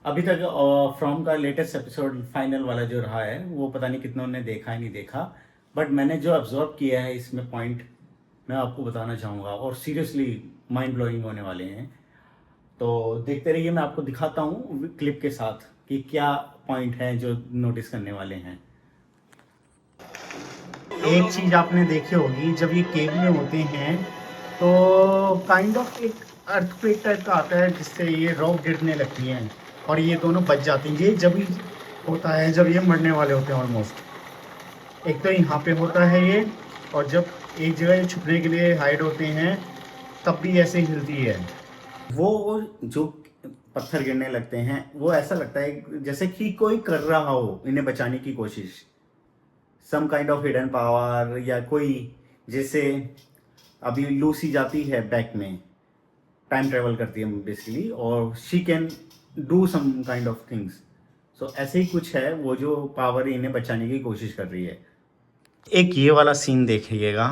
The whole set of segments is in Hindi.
अभी तक फ्रॉम का लेटेस्ट एपिसोड फाइनल वाला जो रहा है वो पता नहीं कितनों ने देखा है नहीं देखा। बट मैंने जो ऑब्जर्व किया है इसमें पॉइंट मैं आपको बताना चाहूँगा और सीरियसली माइंड ब्लोइंग होने वाले हैं। तो देखते रहिए, मैं आपको दिखाता हूँ क्लिप के साथ कि क्या पॉइंट है जो नोटिस करने वाले हैं। एक चीज आपने देखी होगी, जब ये केव में होते हैं तो काइंड ऑफ एक अर्थक्वेक टाइप का आता है जिससे ये रॉक गिरने लगती हैं और ये दोनों बच जाती हैं। ये जब ही होता है जब ये मरने वाले होते हैं ऑलमोस्ट। एक तो यहाँ पे होता है ये, और जब एक जगह ये छुपने के लिए हाइड होते हैं तब भी ऐसे ही हिलती है। वो जो पत्थर गिरने लगते हैं वो ऐसा लगता है जैसे कि कोई कर रहा हो इन्हें बचाने की कोशिश, some kind of hidden power या कोई, जैसे अभी लूसी जाती है बैक में, टाइम ट्रेवल करती है बेसिकली और she can do some kind of things. So ऐसे ही कुछ है, वो जो पावर इन्हें बचाने की कोशिश कर रही है। एक ये वाला सीन देखिएगा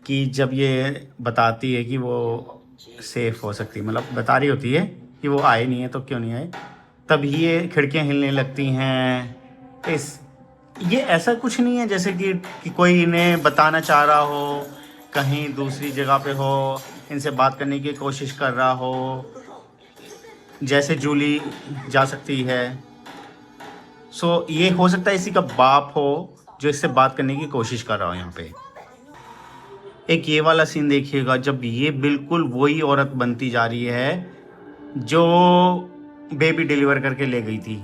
कि जब ये बताती है कि वो सेफ हो सकती है, मतलब बता रही होती है कि वो आए नहीं है तो क्यों नहीं आए, तब ये खिड़कियां हिलने लगती हैं। इस ये ऐसा कुछ नहीं है जैसे कि कोई इन्हें बताना चाह रहा हो, कहीं दूसरी जगह पे हो, इनसे बात करने की कोशिश कर रहा हो, जैसे जूली जा सकती है। सो ये हो सकता है इसी का बाप हो जो इससे बात करने की कोशिश कर रहा हो यहाँ पे। एक ये वाला सीन देखिएगा जब ये बिल्कुल वही औरत बनती जा रही है जो बेबी डिलीवर करके ले गई थी।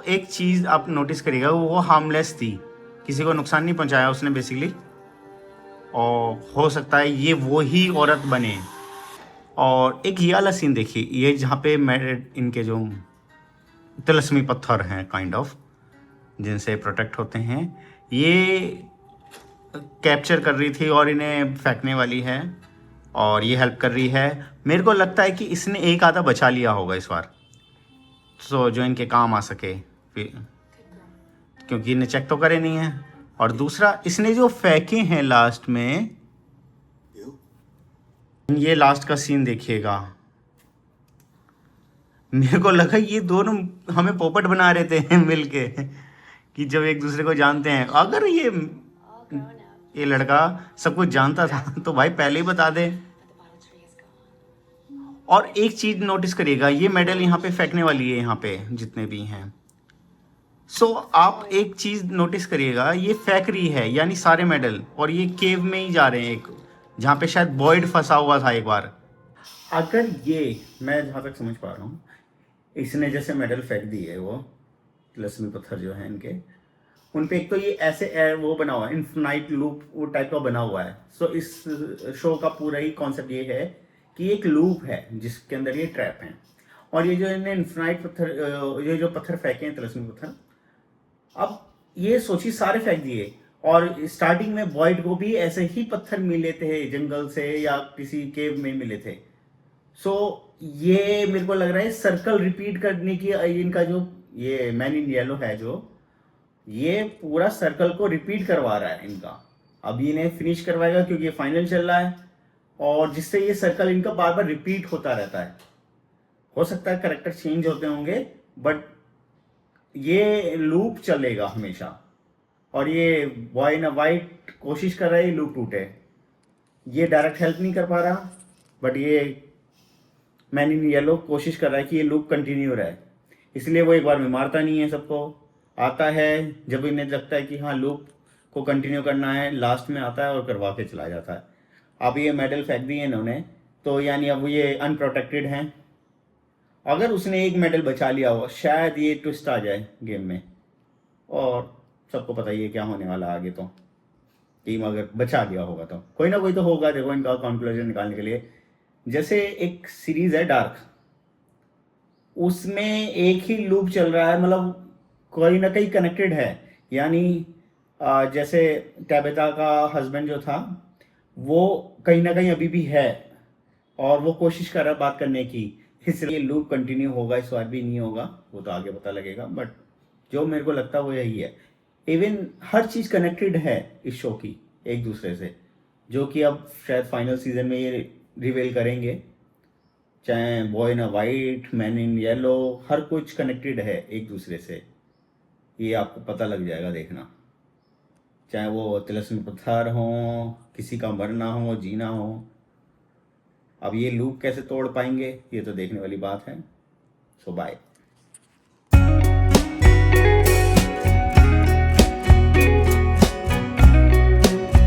एक चीज़ आप नोटिस करिएगा, वो हार्मलेस थी, किसी को नुकसान नहीं पहुंचाया उसने बेसिकली, और हो सकता है ये वो ही औरत बने। और एक ये वाला सीन देखिए, ये जहाँ पे इनके जो तिलस्मी पत्थर हैं काइंड ऑफ जिनसे प्रोटेक्ट होते हैं, ये कैप्चर कर रही थी और इन्हें फेंकने वाली है और ये हेल्प कर रही है। मेरे को लगता है कि इसने एक आधा बचा लिया होगा इस बार, जो इनके काम आ सके, क्योंकि इन्हें चेक तो करे नहीं है। और दूसरा, इसने जो फेंके हैं लास्ट में, ये लास्ट का सीन देखिएगा, मेरे को लगा ये दोनों हमें पोपट बना रहे थे मिलके कि जब एक दूसरे को जानते हैं, अगर ये लड़का सब कुछ जानता था तो भाई पहले ही बता दे। और एक चीज नोटिस करिएगा, ये मेडल यहाँ पे फेंकने वाली है, यहाँ पे जितने भी हैं। आप एक चीज नोटिस करिएगा, ये फेंक रही है यानी सारे मेडल, और ये केव में ही जा रहे हैं, एक जहाँ पे शायद बॉयड फंसा हुआ था एक बार। अगर ये, मैं जहाँ तक समझ पा रहा हूँ, इसने जैसे मेडल फेंक दिए वो तिलस्मी पत्थर जो है इनके, उन पे एक तो ये ऐसे वो बना हुआ है, इन्फिनाइट लूप वो टाइप का बना हुआ है। इस शो का पूरा ही कॉन्सेप्ट ये है कि एक लूप है जिसके अंदर ये ट्रैप है, और ये जो इन्हें इन्फिनाइट पत्थर, ये जो पत्थर फेंके हैं तिलस्मी पत्थर, अब ये सोचिए सारे फेंक दिए, और स्टार्टिंग में बॉयड को भी ऐसे ही पत्थर मिले थे जंगल से या किसी केव में मिले थे। ये मेरे को लग रहा है सर्कल रिपीट करने की, इनका जो ये मैन इन येलो है जो, ये पूरा सर्कल को रिपीट करवा रहा है इनका। अभी इन्हें फिनिश करवाएगा क्योंकि ये फाइनल चल रहा है, और जिससे ये सर्कल इनका बार बार रिपीट होता रहता है। हो सकता है करेक्टर चेंज होते होंगे, बट ये लूप चलेगा हमेशा। और ये बॉय इन वाइट कोशिश कर रहा है ये लूप टूटे, ये डायरेक्ट हेल्प नहीं कर पा रहा, बट ये मैन इन येलो कोशिश कर रहा है कि ये लूप कंटिन्यू रहे। इसलिए वो एक बार में मारता नहीं है सबको, आता है जब इन्हें लगता है कि हाँ लूप को कंटिन्यू करना है, लास्ट में आता है और करवा के चला जाता है। अब ये मेडल फेंक दिए इन्होंने, तो यानी अब ये अनप्रोटेक्टेड हैं। अगर उसने एक मेडल बचा लिया हो शायद ये ट्विस्ट आ जाए गेम में, और सबको पता ही है क्या होने वाला आगे। तो टीम अगर बचा गया होगा तो कोई ना कोई तो होगा, देखो इनका कंक्लूजन निकालने के लिए। जैसे एक सीरीज है डार्क, उसमें एक ही लूप चल रहा है, मतलब कोई ना कहीं कनेक्टेड है। यानी जैसे टैबेता का हस्बैंड जो था वो कहीं ना कहीं अभी भी है, और वो कोशिश कर रहा है बात करने की, इसलिए लूप कंटिन्यू होगा, इस बार भी नहीं होगा, वो तो आगे पता लगेगा। बट जो मेरे को लगता है वो यही है। इवन हर चीज़ कनेक्टेड है इस शो की एक दूसरे से, जो कि अब शायद फाइनल सीजन में ये रिवेल करेंगे। चाहे boy in white, man in yellow, हर कुछ कनेक्टेड है एक दूसरे से, ये आपको पता लग जाएगा देखना। चाहे वो तिलस्म पत्थर हो, किसी का मरना हो, जीना हो। अब ये लूप कैसे तोड़ पाएंगे, ये तो देखने वाली बात है। सो बाय।